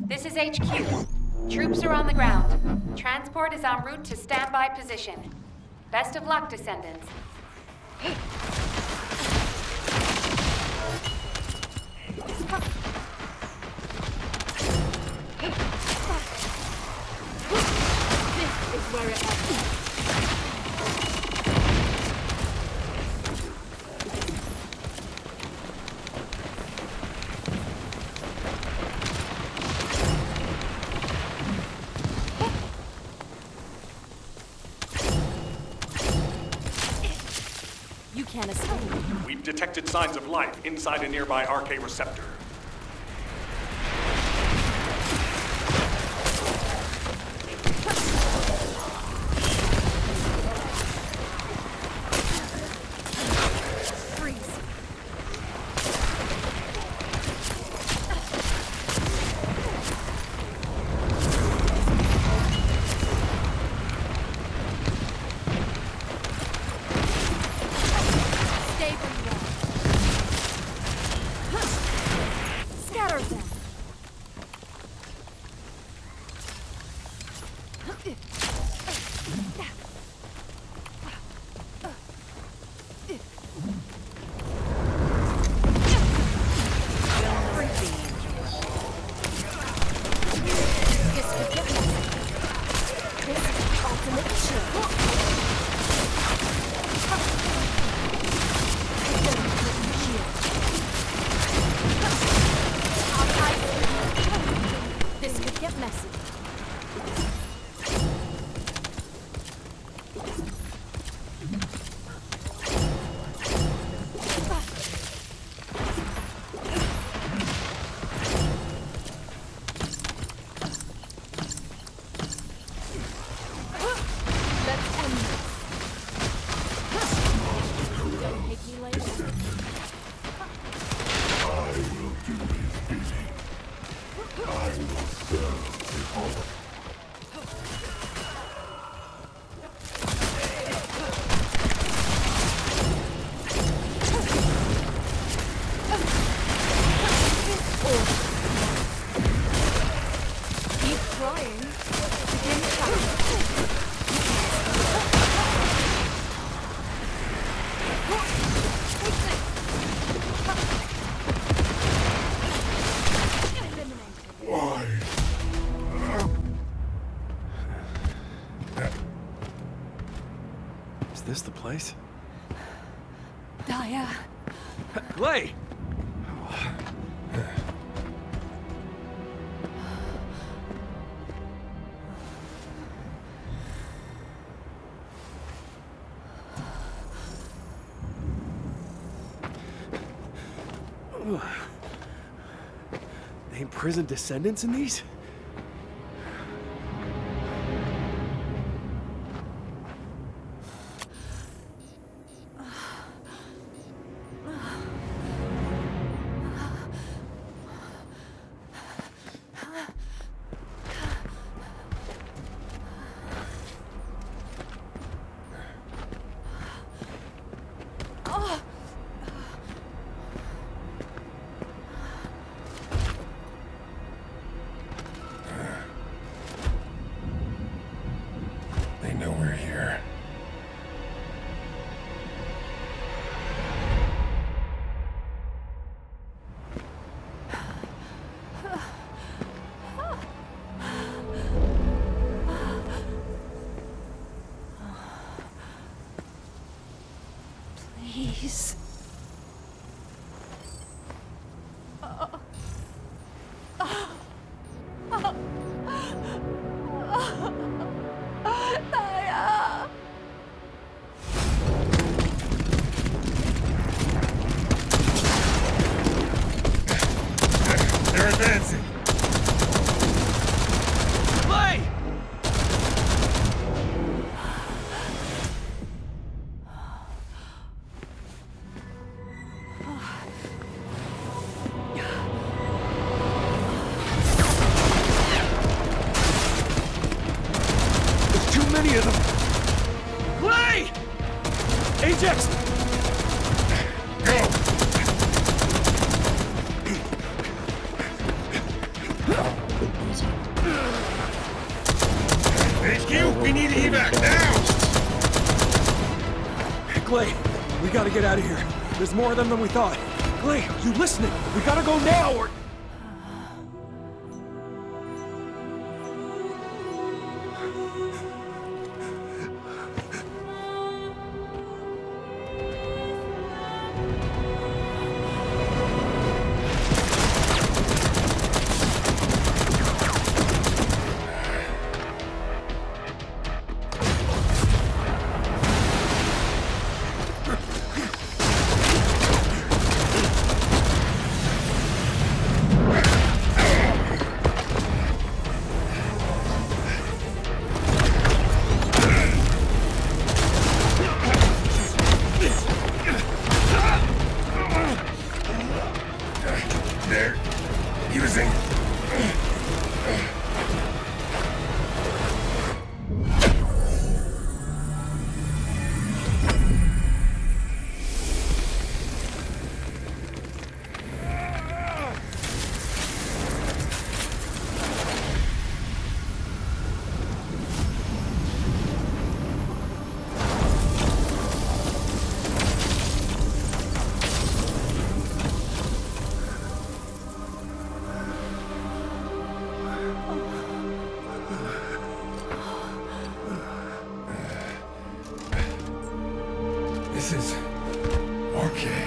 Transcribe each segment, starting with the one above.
This is HQ. Troops are on the ground. Transport is en route to standby position. Best of luck, Descendants. This is where it ends. You can't escape. We've detected signs of life inside a nearby RK receptor. This could get messy. Is this the place? Daya. Glay! They imprisoned Descendants in these? advancing. Clay! There's too many of them. Clay! Ajax! Go! HQ, we need evac now! Clay, we gotta get out of here. There's more of them than we thought. Clay, you listening? We gotta go now or... They're using... This is... okay.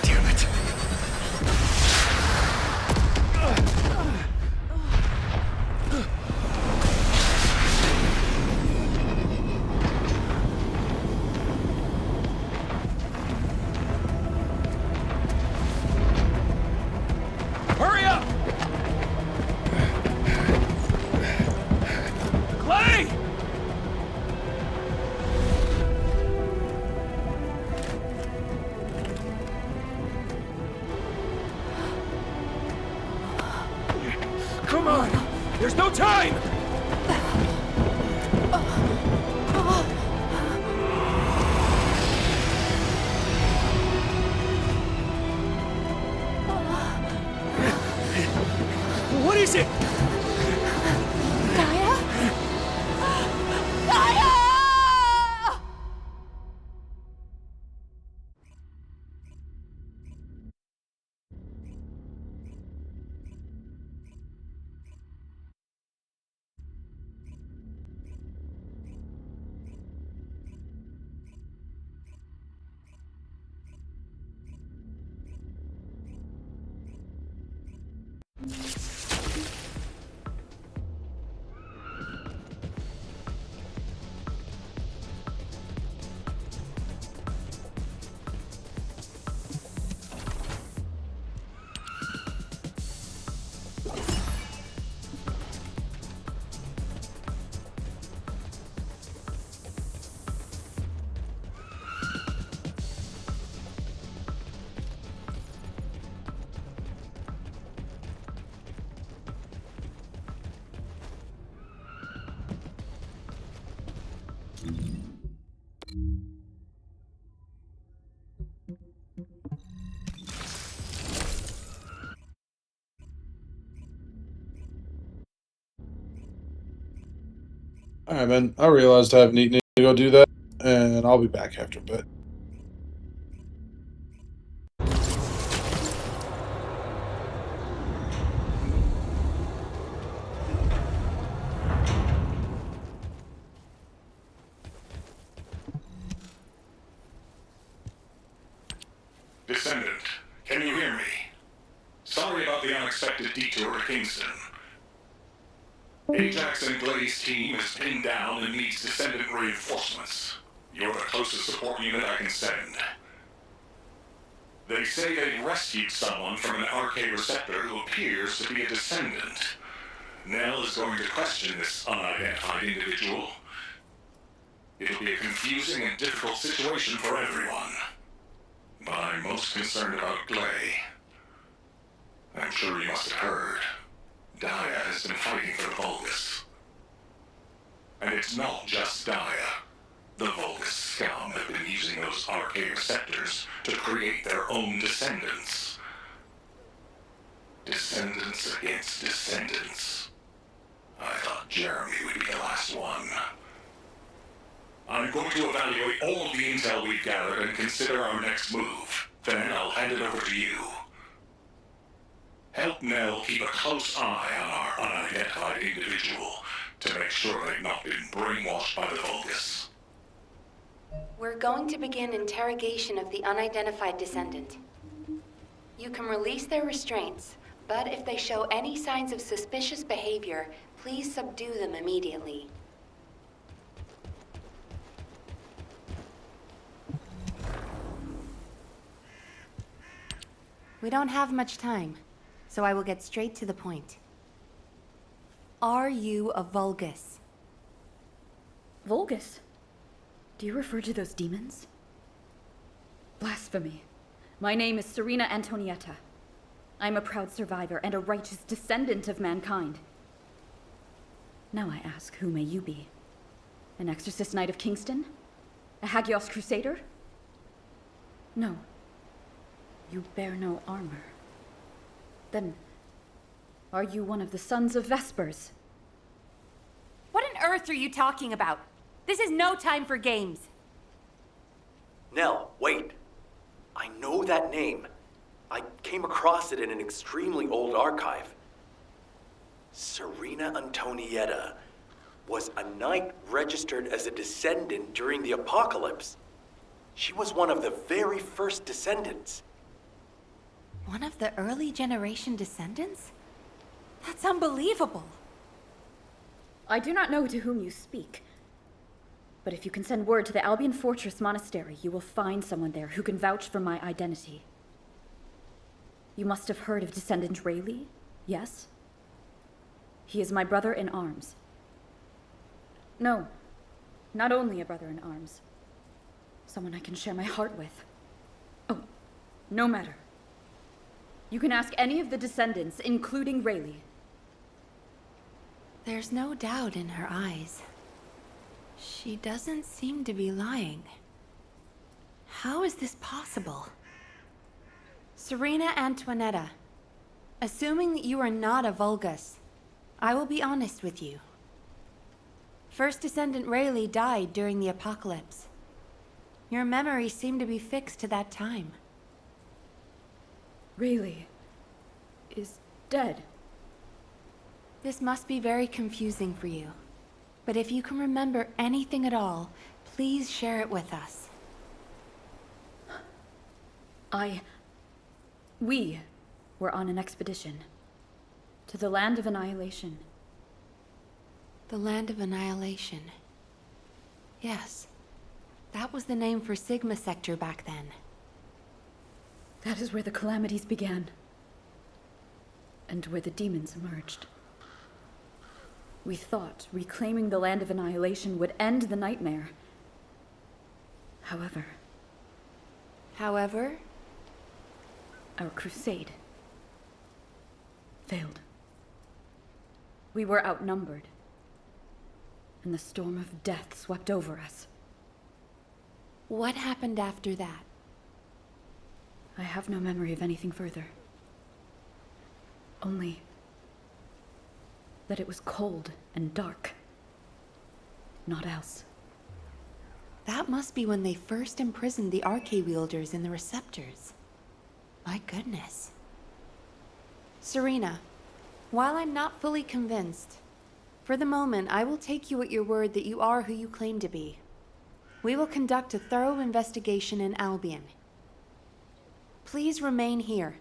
Damn it. Hurry up! Clay! Come on! There's no time! What is it? Gaia? Gaia! Alright, man. I realized I have need to go do that, and I'll be back after a bit. Descendant, can you hear me? Sorry about the unexpected detour to Kingston. Ajax and Glade's team is pinned down and needs Descendant reinforcements. You're the closest support unit I can send. They say they rescued someone from an RK receptor who appears to be a Descendant. Nell is going to question this unidentified individual. It'll be a confusing and difficult situation for everyone. But I'm most concerned about Glay. I'm sure you must have heard. Daya has been fighting for the Vulgus. And it's not just Daya. The Vulgus scum have been using those RK receptors to create their own descendants. Descendants against descendants. I thought Jeremy would be the last one. I'm going to evaluate all of the intel we've gathered and consider our next move. Then I'll hand it over to you. Help Nell keep a close eye on our unidentified individual to make sure they've not been brainwashed by the Vulgus. We're going to begin interrogation of the unidentified descendant. You can release their restraints, but if they show any signs of suspicious behavior, please subdue them immediately. We don't have much time, so I will get straight to the point. Are you a Vulgus? Vulgus? Do you refer to those demons? Blasphemy. My name is Serena Antonietta. I'm a proud survivor and a righteous descendant of mankind. Now I ask, who may you be? An exorcist knight of Kingston? A Hagios crusader? No. You bear no armor. Then, are you one of the sons of Vespers? What on earth are you talking about? This is no time for games. Nell, wait. I know that name. I came across it in an extremely old archive. Serena Antonietta was a knight registered as a descendant during the apocalypse. She was one of the very first descendants. One of the early generation descendants? That's unbelievable. I do not know to whom you speak. But if you can send word to the Albion Fortress Monastery, you will find someone there who can vouch for my identity. You must have heard of Descendant Rayleigh, yes? He is my brother in arms. No, not only a brother in arms. Someone I can share my heart with. Oh, no matter. You can ask any of the descendants, including Rayleigh. There's no doubt in her eyes. She doesn't seem to be lying. How is this possible? Serena Antoinetta, assuming that you are not a Vulgus, I will be honest with you. First Descendant Rayleigh died during the apocalypse. Your memories seem to be fixed to that time. Rayleigh is dead. This must be very confusing for you. But if you can remember anything at all, please share it with us. We were on an expedition to the Land of Annihilation. The Land of Annihilation. Yes. That was the name for Sigma Sector back then. That is where the calamities began. And where the demons emerged. We thought reclaiming the Land of Annihilation would end the nightmare. However, our crusade failed. We were outnumbered, and the storm of death swept over us. What happened after that? I have no memory of anything further. Only that it was cold and dark. not else. That must be when they first imprisoned the Arche wielders in the receptors. My goodness. Serena, while I'm not fully convinced, for the moment I will take you at your word that you are who you claim to be. We will conduct a thorough investigation in Albion. Please remain here.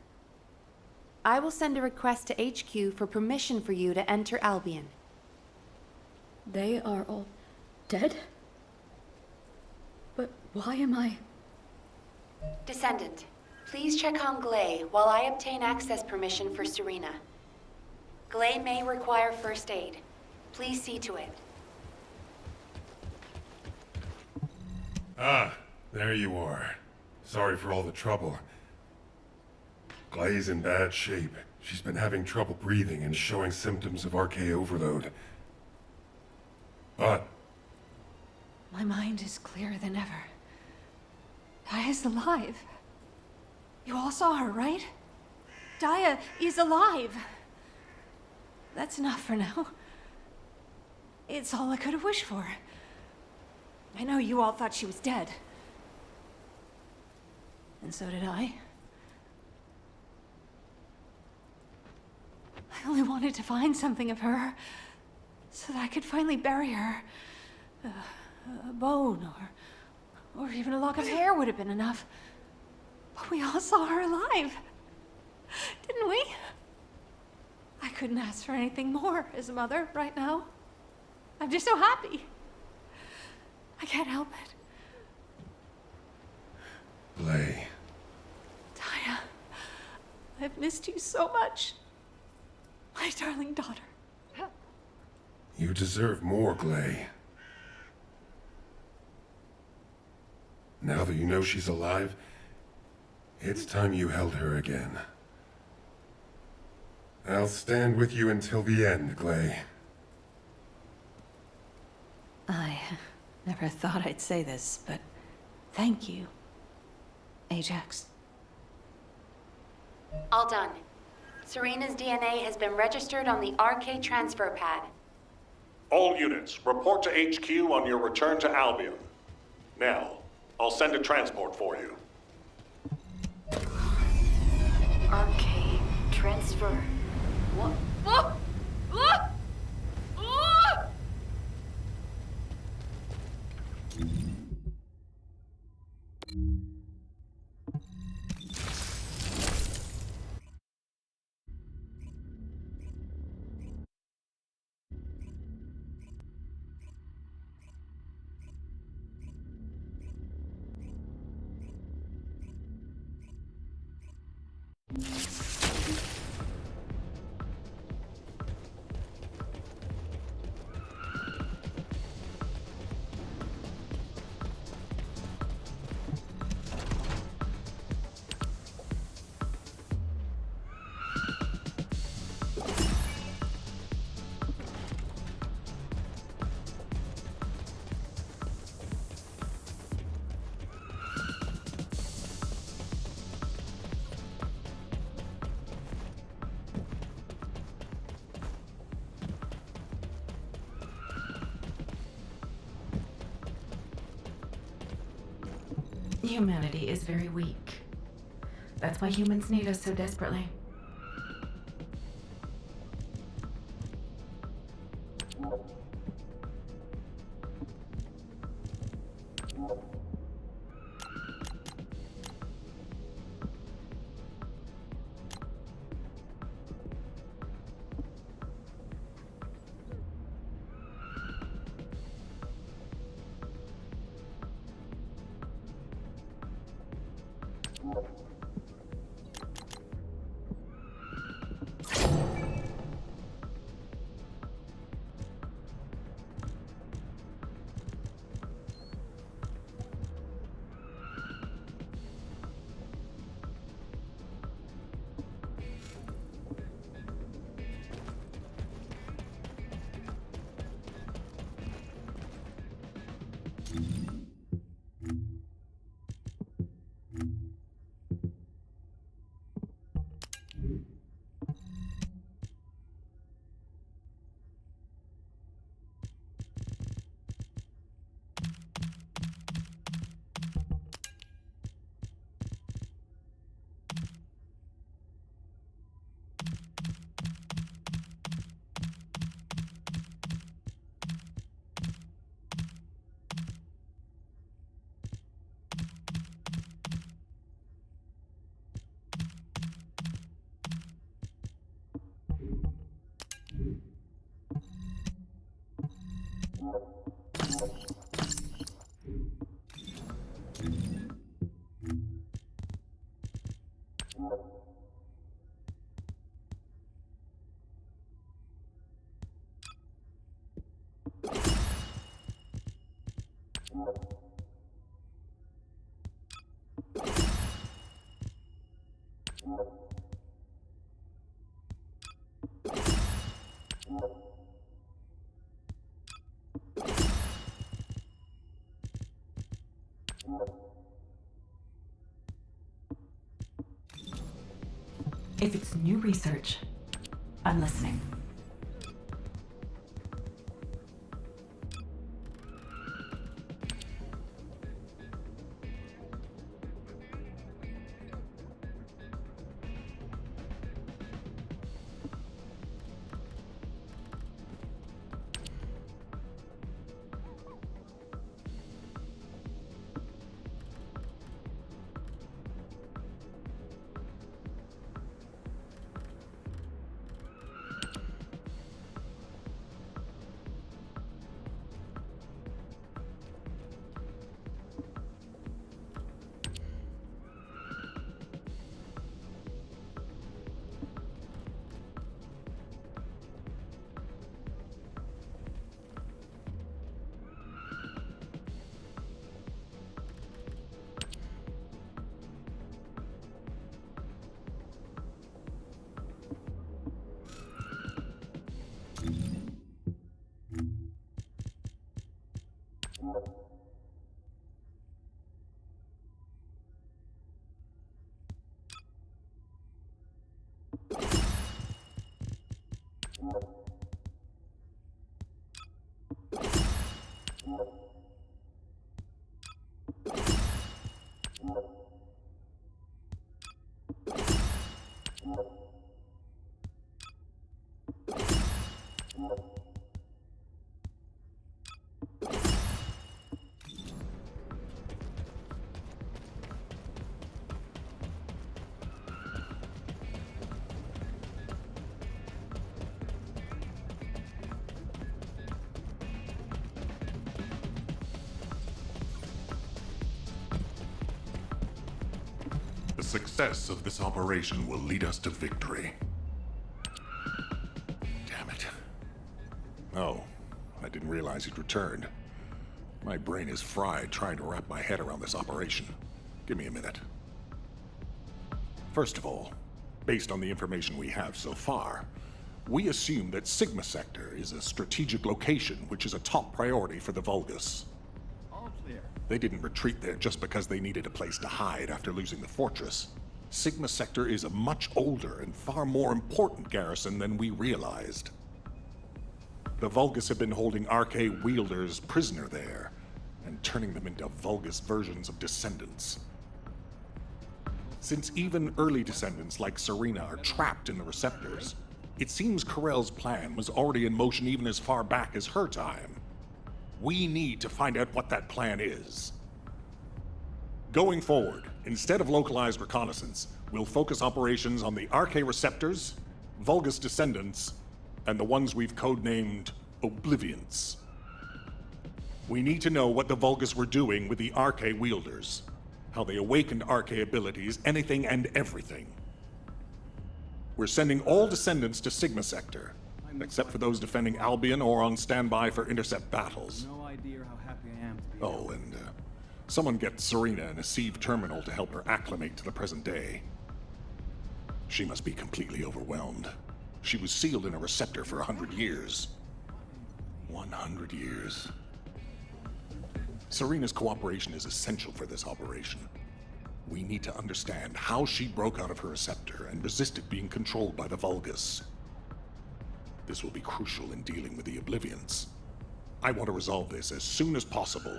I will send a request to HQ for permission for you to enter Albion. They are all dead? But why am I... Descendant, please check on Glay while I obtain access permission for Serena. Glay may require first aid. Please see to it. Ah, there you are. Sorry for all the trouble. Glay's in bad shape. She's been having trouble breathing and showing symptoms of Arche overload. But My mind is clearer than ever. Dia is alive. You all saw her, right? Dia is alive. That's enough for now. It's all I could have wished for. I know you all thought she was dead. And so did I. I only wanted to find something of her, so that I could finally bury her. A bone, or even a lock of hair would have been enough. But we all saw her alive, didn't we? I couldn't ask for anything more as a mother right now. I'm just so happy. I can't help it. Glay, Dia, I've missed you so much. My darling daughter. you deserve more, Glay. Now that you know she's alive, it's time you held her again. I'll stand with you until the end, Glay. I never thought I'd say this, but thank you, Ajax. All done. Serena's DNA has been registered on the Arche transfer pad. All units, report to HQ on your return to Albion. Now, I'll send a transport for you. Arche transfer. What? Humanity is very weak. That's why humans need us so desperately. If it's new research, I'm listening. The success of this operation will lead us to victory. Damn it. Oh, I didn't realize he'd returned. My brain is fried trying to wrap my head around this operation. Give me a minute. First of all, based on the information we have so far, we assume that Sigma Sector is a strategic location which is a top priority for the Vulgus. All clear. They didn't retreat there just because they needed a place to hide after losing the fortress. Sigma Sector is a much older and far more important garrison than we realized. The Vulgus have been holding RK wielders prisoner there, and turning them into Vulgus versions of Descendants. Since even early Descendants like Serena are trapped in the receptors, it seems Corell's plan was already in motion even as far back as her time. We need to find out what that plan is. Going forward, instead of localized reconnaissance, we'll focus operations on the RK receptors, Vulgus Descendants, and the ones we've codenamed Oblivions. We need to know what the Vulgus were doing with the RK wielders, how they awakened RK abilities, anything and everything. We're sending all Descendants to Sigma Sector, except for those defending Albion or on standby for intercept battles. No idea how happy I am to be. Oh, and someone get Serena in a sieve terminal to help her acclimate to the present day. She must be completely overwhelmed. She was sealed in a receptor for 100 years. 100 years. Serena's cooperation is essential for this operation. We need to understand how she broke out of her receptor and resisted being controlled by the Vulgus. This will be crucial in dealing with the Oblivions. I want to resolve this as soon as possible.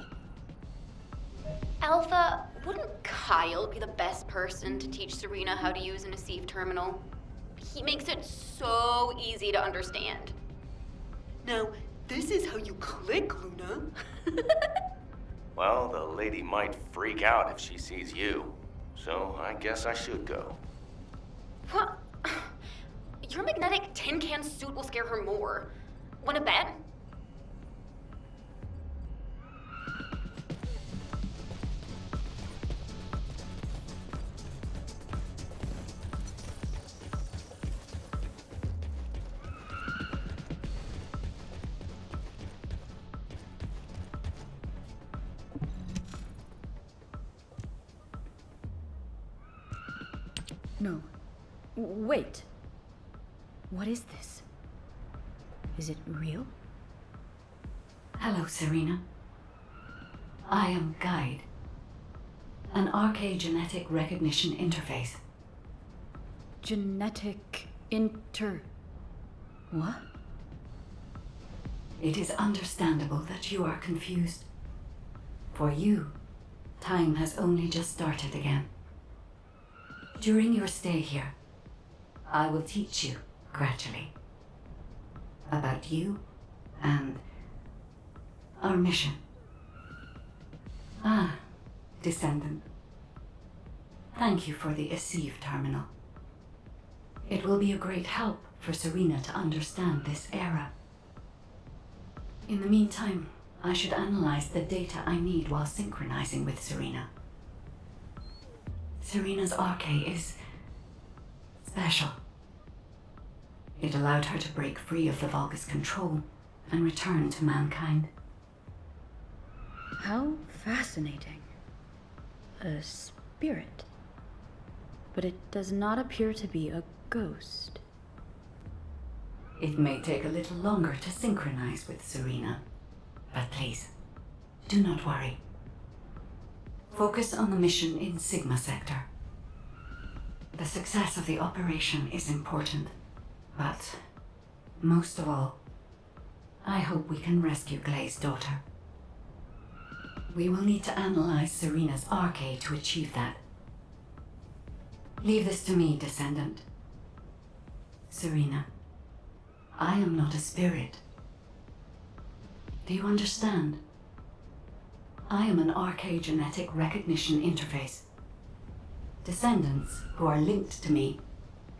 Alpha, wouldn't Kyle be the best person to teach Serena how to use an Asive terminal? He makes it so easy to understand. Now, this is how you click, Luna. Well, the lady might freak out if she sees you. So I guess I should go. What? Your magnetic tin can suit will scare her more. Wanna bet? No. Wait. What is this? Is it real? Hello, Serena. I am Guide, an archaeogenetic recognition interface. Genetic What? It is understandable that you are confused. For you, time has only just started again. During your stay here, I will teach you, gradually, about you and our mission. Ah, Descendant. Thank you for the Eceive terminal. It will be a great help for Serena to understand this era. In the meantime, I should analyze the data I need while synchronizing with Serena. Serena's arche is special. It allowed her to break free of the Vulgus control and return to mankind. How fascinating. A spirit. But it does not appear to be a ghost. It may take a little longer to synchronize with Serena, but please, do not worry. Focus on the mission in Sigma Sector. The success of the operation is important, but most of all, I hope we can rescue Glay's daughter. We will need to analyze Serena's arche to achieve that. Leave this to me, Descendant. Serena, I am not a spirit. Do you understand? I am an archaeogenetic recognition interface. Descendants who are linked to me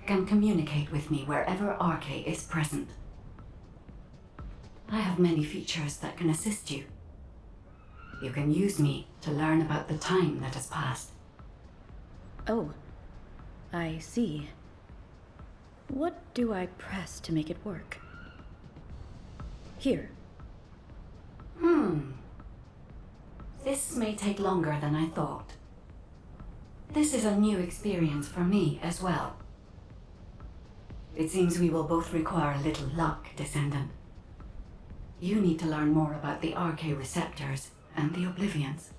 can communicate with me wherever arche is present. I have many features that can assist you. You can use me to learn about the time that has passed. Oh, I see. What do I press to make it work? Here. This may take longer than I thought. This is a new experience for me as well. It seems we will both require a little luck, Descendant. You need to learn more about the arche receptors and the Oblivions.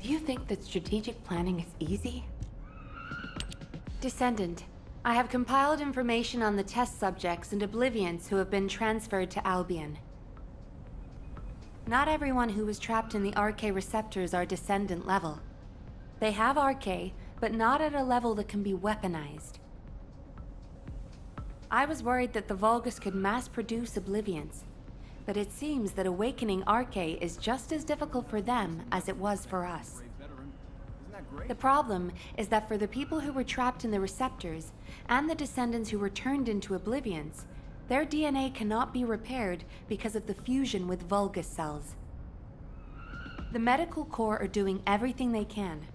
Do you think that strategic planning is easy? Descendant, I have compiled information on the test subjects and Oblivions who have been transferred to Albion. Not everyone who was trapped in the arche receptors are Descendant level. They have arche, but not at a level that can be weaponized. I was worried that the Vulgus could mass-produce Oblivions, but it seems that awakening arche is just as difficult for them as it was for us. The problem is that for the people who were trapped in the receptors, and the Descendants who were turned into Oblivions, their DNA cannot be repaired because of the fusion with Vulgus cells. The medical corps are doing everything they can,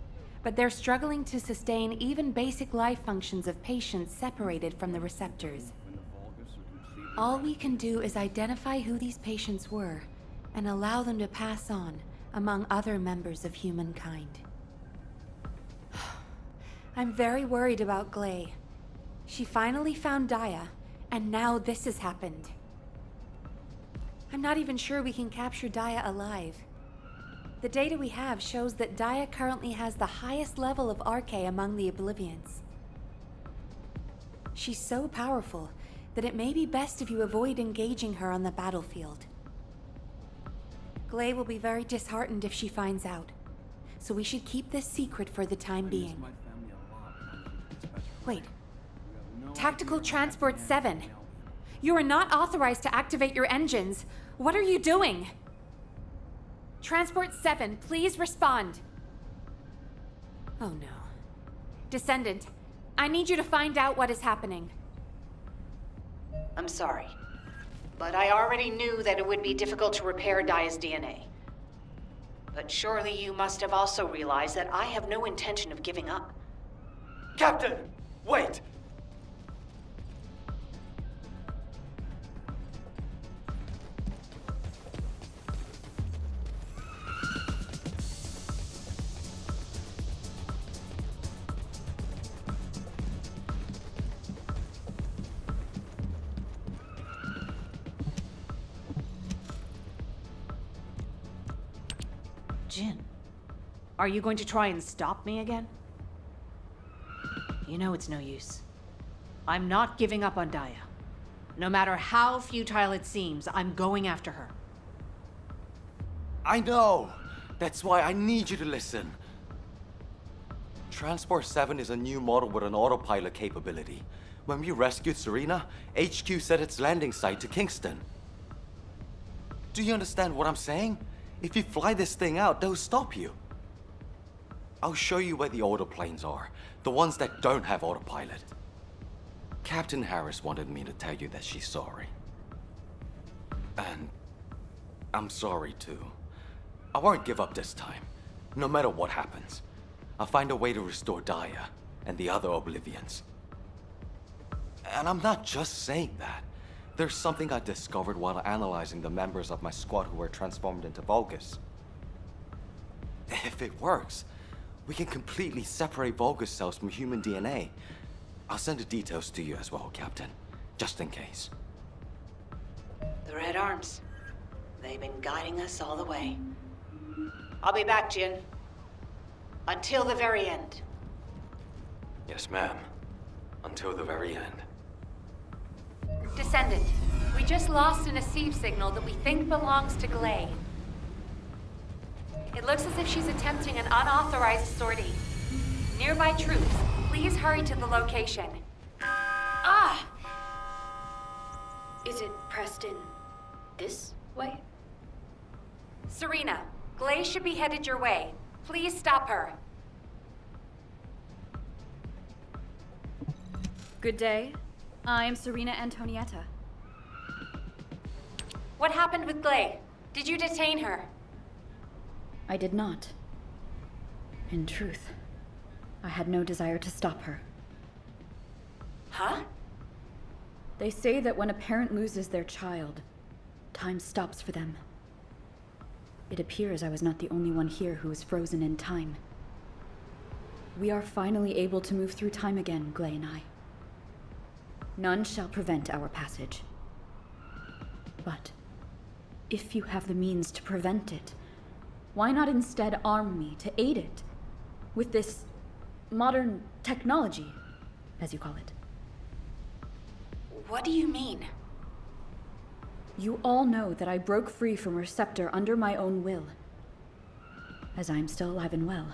but they're struggling to sustain even basic life functions of patients separated from the receptors. All we can do is identify who these patients were and allow them to pass on among other members of humankind. I'm very worried about Glay. She finally found Daya, and now this has happened. I'm not even sure we can capture Daya alive. The data we have shows that Daya currently has the highest level of RK among the Oblivions. She's so powerful that it may be best if you avoid engaging her on the battlefield. Glay will be very disheartened if she finds out, so we should keep this secret for the time being. Wait. Tactical Transport 7. You are not authorized to activate your engines. What are you doing? Transport 7, please respond. Oh no. Descendant, I need you to find out what is happening. I'm sorry, but I already knew that it would be difficult to repair Daya's DNA. But surely you must have also realized that I have no intention of giving up. Captain! Wait! Jin, are you going to try and stop me again? You know it's no use. I'm not giving up on Daya. No matter how futile it seems, I'm going after her. I know! That's why I need you to listen. Transport 7 is a new model with an autopilot capability. When we rescued Serena, HQ set its landing site to Kingston. Do you understand what I'm saying? If you fly this thing out, they'll stop you. I'll show you where the autoplanes are, the ones that don't have autopilot. Captain Harris wanted me to tell you that she's sorry. And I'm sorry too. I won't give up this time, no matter what happens. I'll find a way to restore Daya and the other Oblivions. And I'm not just saying that. There's something I discovered while analyzing the members of my squad who were transformed into Vulgus. If it works, we can completely separate Vulgus cells from human DNA. I'll send the details to you as well, Captain, just in case. The Red Arms. They've been guiding us all the way. I'll be back, Jin. Until the very end. Yes, ma'am. Until the very end. Descendant, we just lost an Asive signal that we think belongs to Glay. It looks as if she's attempting an unauthorized sortie. Nearby troops, please hurry to the location. Ah! Is it pressed in this way? Serena, Glay should be headed your way. Please stop her. Good day. I'm Serena Antonietta. What happened with Glay? Did you detain her? I did not. In truth, I had no desire to stop her. Huh? They say that when a parent loses their child, time stops for them. It appears I was not the only one here who is frozen in time. We are finally able to move through time again, Glay and I. None shall prevent our passage. But if you have the means to prevent it, why not instead arm me to aid it with this modern technology, as you call it? What do you mean? You all know that I broke free from Receptor under my own will. As I am still alive and well,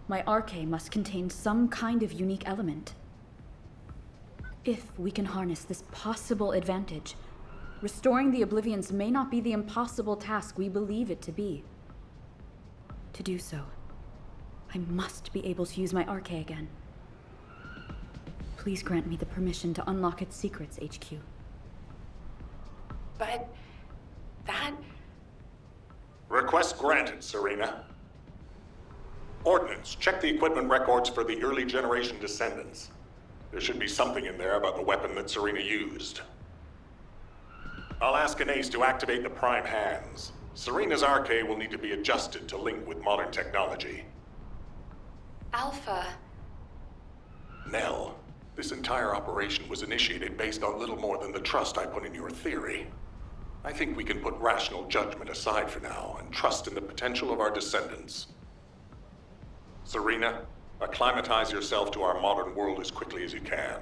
my arche must contain some kind of unique element. If we can harness this possible advantage, restoring the Oblivions may not be the impossible task we believe it to be. To do so, I must be able to use my arche again. Please grant me the permission to unlock its secrets, HQ. But... that... Request granted, Serena. Ordnance, check the equipment records for the early generation Descendants. There should be something in there about the weapon that Serena used. I'll ask Anais to activate the prime hands. Serena's arche will need to be adjusted to link with modern technology. Alpha... Nell, this entire operation was initiated based on little more than the trust I put in your theory. I think we can put rational judgment aside for now and trust in the potential of our descendants. Serena, acclimatize yourself to our modern world as quickly as you can,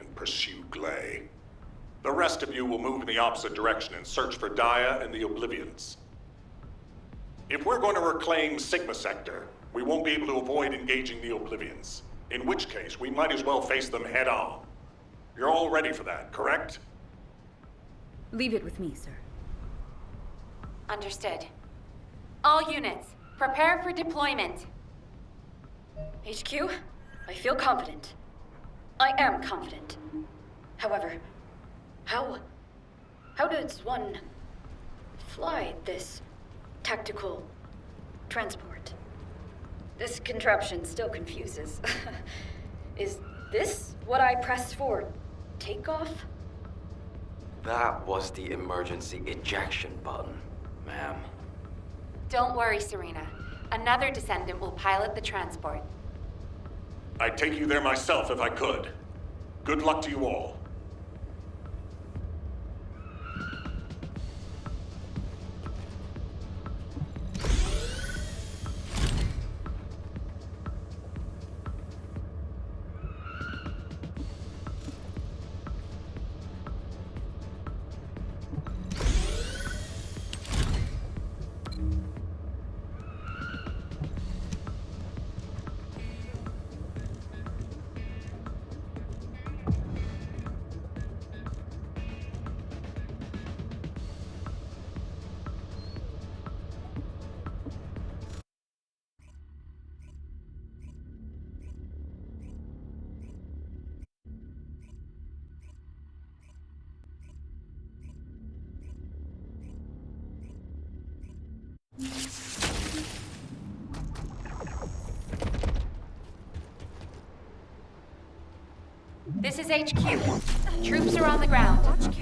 and pursue Glay. The rest of you will move in the opposite direction and search for Dia and the Oblivions. If we're going to reclaim Sigma Sector, we won't be able to avoid engaging the Oblivions. In which case, we might as well face them head on. You're all ready for that, correct? Leave it with me, sir. Understood. All units, prepare for deployment. HQ, I feel confident. I am confident. However, how does one fly this tactical transport? This contraption still confuses. Is this what I pressed for takeoff? That was the emergency ejection button, ma'am. Don't worry, Serena. Another descendant will pilot the transport. I'd take you there myself if I could. Good luck to you all. This is HQ. Troops are on the ground.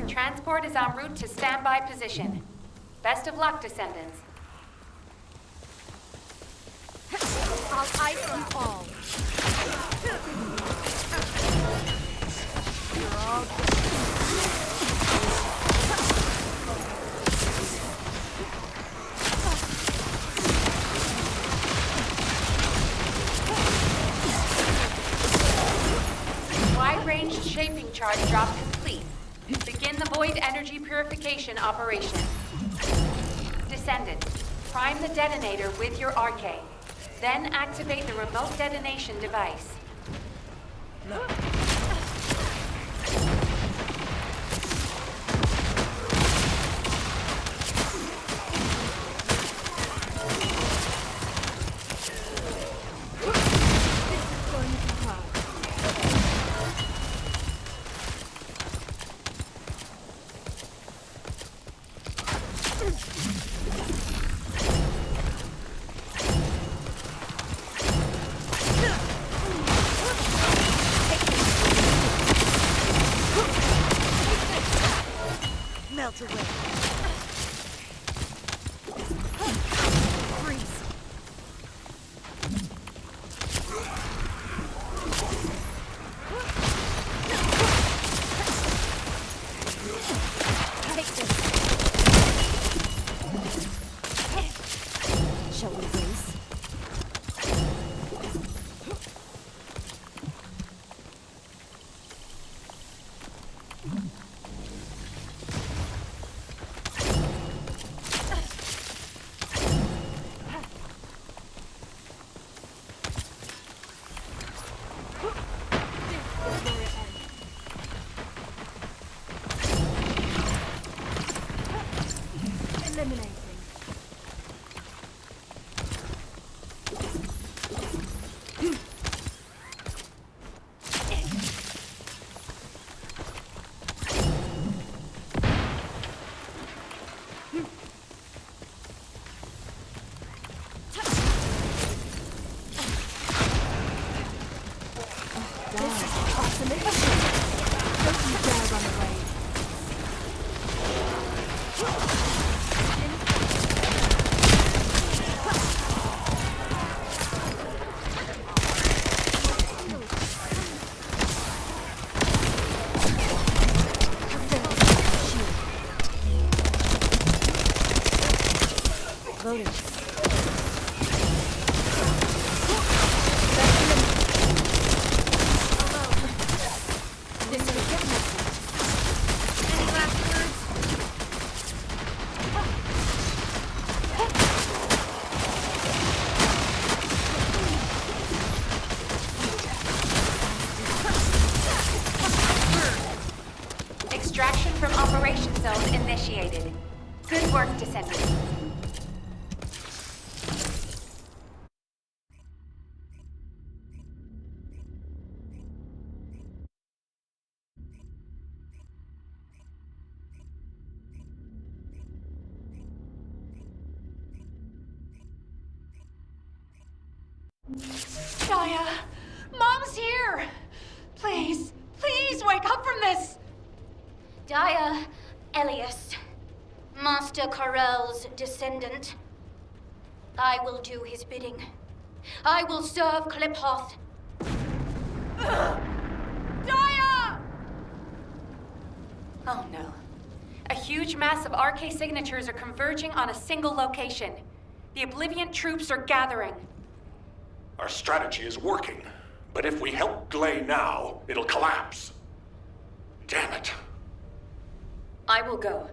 Transport is en route to standby position. Best of luck, Descendants. I'll ice them all. You're all Wide-range shaping charge drop complete. Begin the void energy purification operation. Descendants, prime the detonator with your arcade. Then activate the remote detonation device. melt away. Freeze. Take this. Shall we race? Eliminating. This is awesome. Don't you dare run away. zone initiated. Good work, Descendant. Daya! Mom's here! Please, please wake up from this! Daya, Elias, Master Corell's descendant. I will do his bidding. I will serve Kliphoth. Daya! Oh no. A huge mass of RK signatures are converging on a single location. The Oblivion troops are gathering. Our strategy is working, but if we help Glay now, it'll collapse. Damn it. I will go.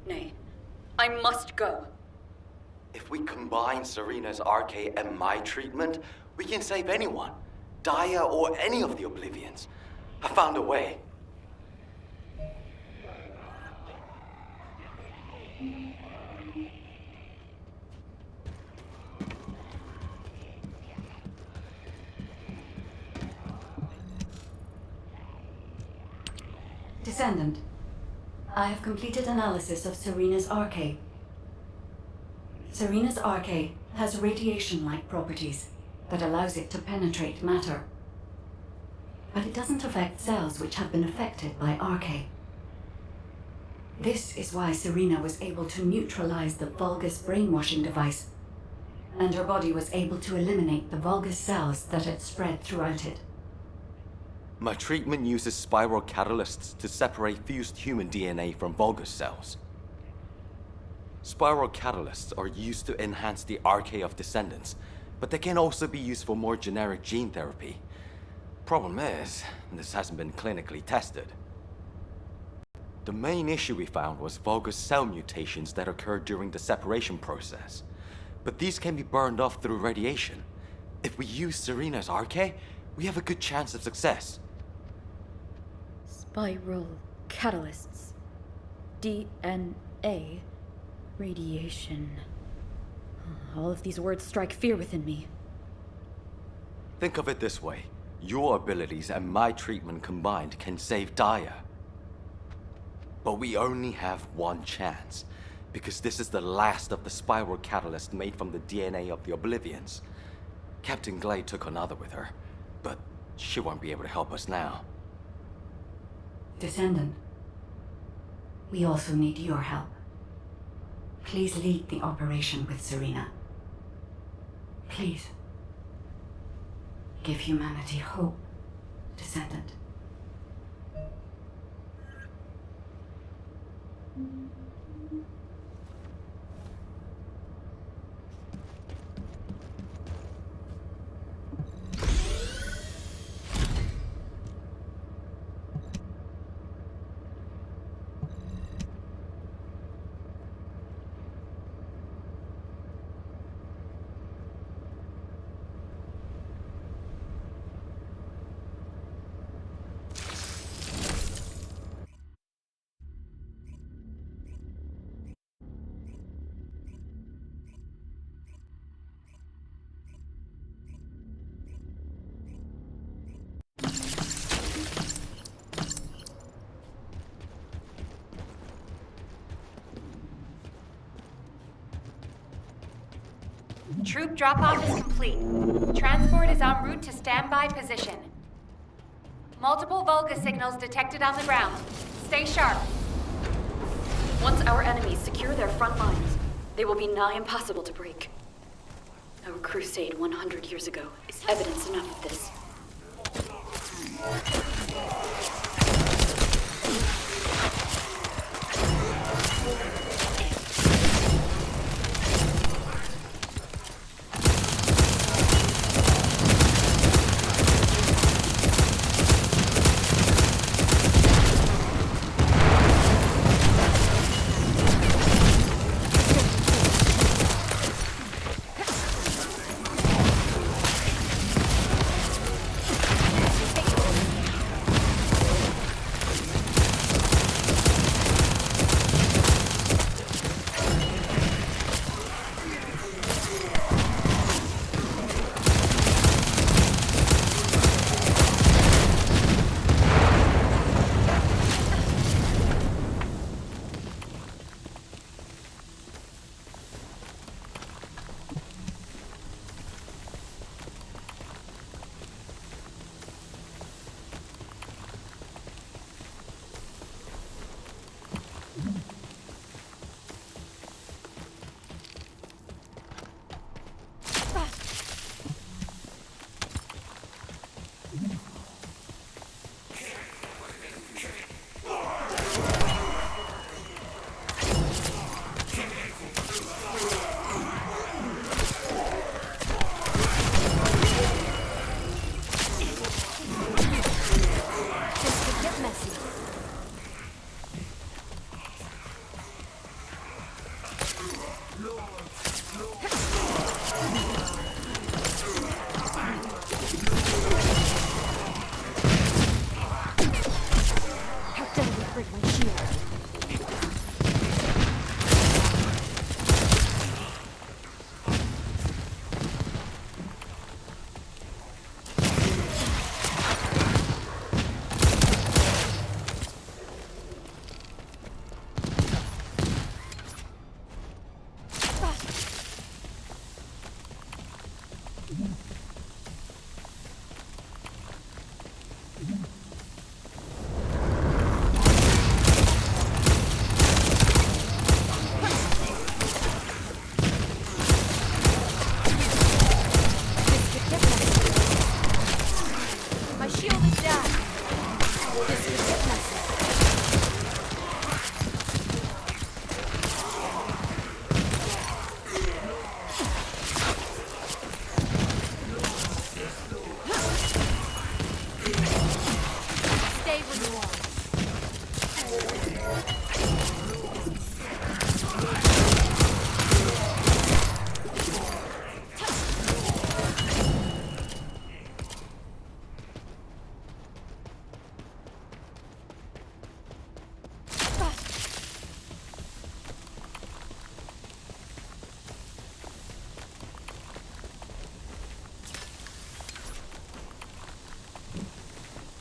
Nay, I must go. If we combine Serena's RK and my treatment, we can save anyone. Daya or any of the Oblivions. I found a way. Descendant, I have completed analysis of Serena's RK. Serena's RK has radiation-like properties that allows it to penetrate matter. But it doesn't affect cells which have been affected by RK. This is why Serena was able to neutralize the Vulgus brainwashing device, and her body was able to eliminate the Vulgus cells that had spread throughout it. My treatment uses spiral catalysts to separate fused human DNA from Vulgus cells. Spiral catalysts are used to enhance the RK of descendants, but they can also be used for more generic gene therapy. Problem is, this hasn't been clinically tested. The main issue we found was Vulgus cell mutations that occurred during the separation process. But these can be burned off through radiation. If we use Serena's RK, we have a good chance of success. Spiral catalysts. DNA. Radiation. All of these words strike fear within me. Think of it this way. Your abilities and my treatment combined can save Daya. But we only have one chance, because this is the last of the spiral catalyst made from the DNA of the Oblivions. Captain Glade took another with her, but she won't be able to help us now. Descendant, we also need your help. Please lead the operation with Serena. Please. Give humanity hope, Descendant. Troop drop-off is complete. Transport is en route to standby position. Multiple Vulgus signals detected on the ground. Stay sharp. Once our enemies secure their front lines, they will be nigh impossible to break. Our crusade 100 years ago is evidence enough of this.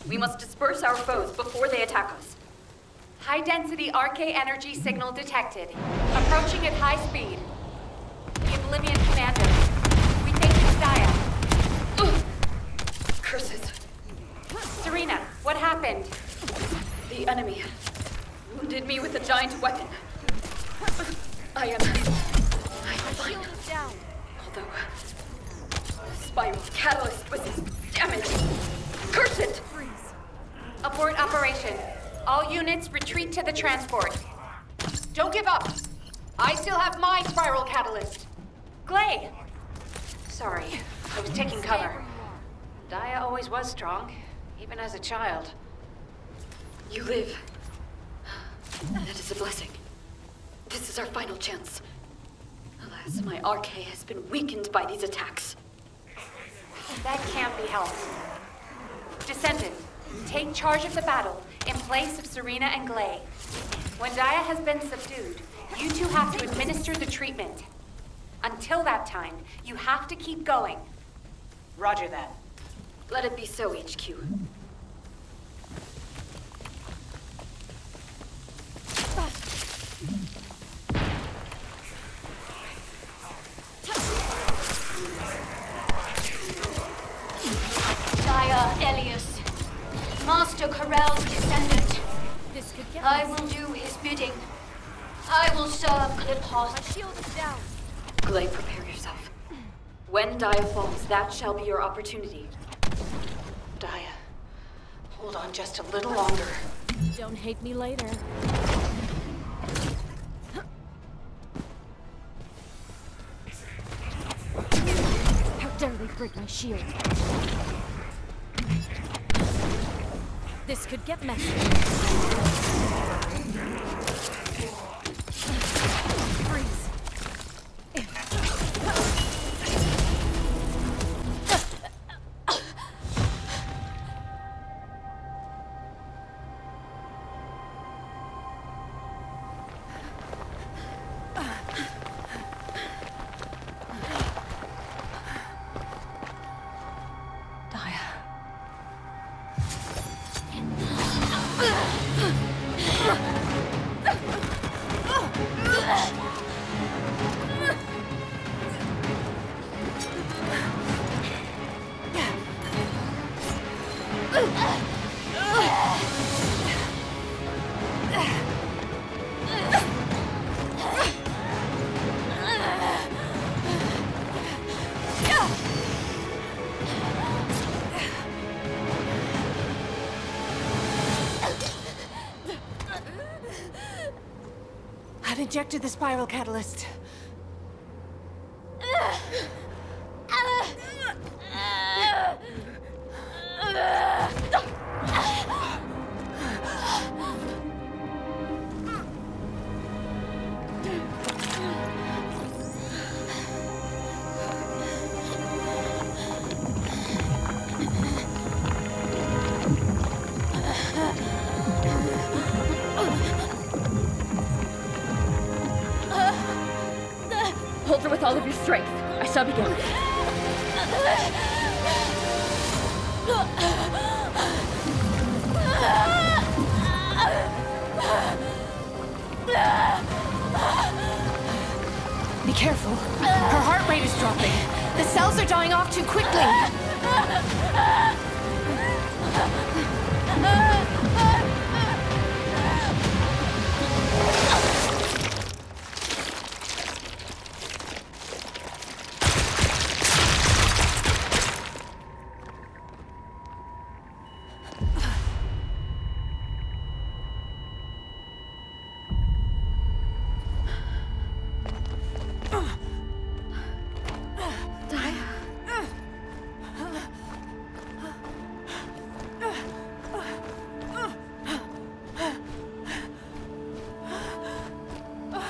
We must disperse our foes before they attack us. High-density RK energy signal detected. Approaching at high speed. The Oblivion Commander. We think it's Daya. Ugh. Curses. Serena, what happened? The enemy wounded me with a giant weapon. I am fine. Although the spiral catalyst was damaged. Curse it! Abort operation. All units retreat to the transport. Don't give up. I still have my spiral catalyst. Glay! Sorry, I was taking cover. Daya always was strong, even as a child. You live. That is a blessing. This is our final chance. Alas, my RK has been weakened by these attacks. That can't be helped. Descendant, take charge of the battle in place of Serena and Glay. When Daya has been subdued, you two have to administer the treatment. Until that time, you have to keep going. Roger that. Let it be so, HQ. Daya Elias, Master Corell's descendant. I will do his bidding. I will serve Kliphoth. My shield is down. Glay, prepare yourself. When Daya falls, that shall be your opportunity. Daya, hold on just a little longer. Don't hate me later. How dare they break my shield? This could get messy. Freeze. injected the spiral catalyst. Hold her with all of your strength. I shall begin. Be careful. Her heart rate is dropping. The cells are dying off too quickly.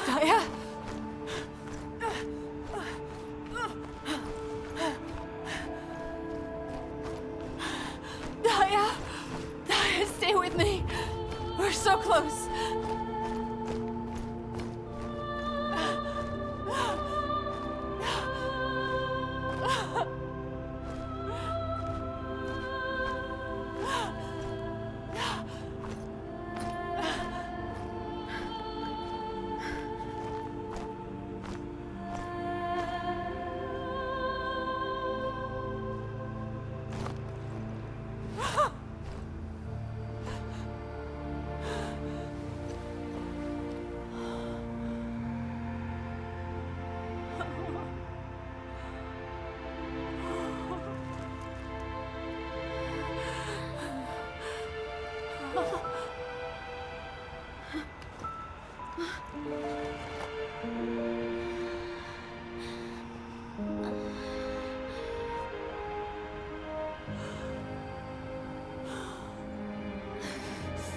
Daya? Daya? Daya, stay with me. We're so close.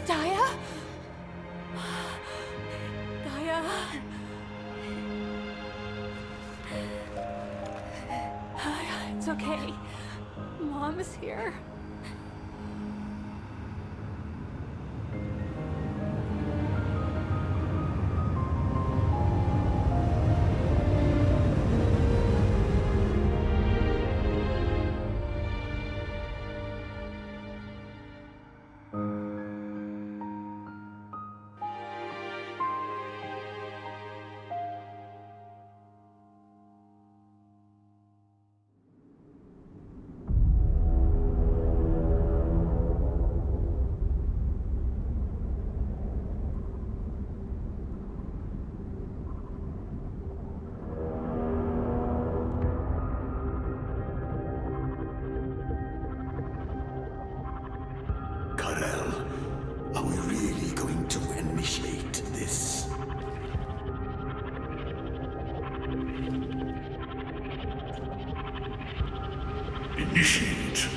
Daya? Daya? It's okay. Mom is here. Are we really going to initiate this? Initiate?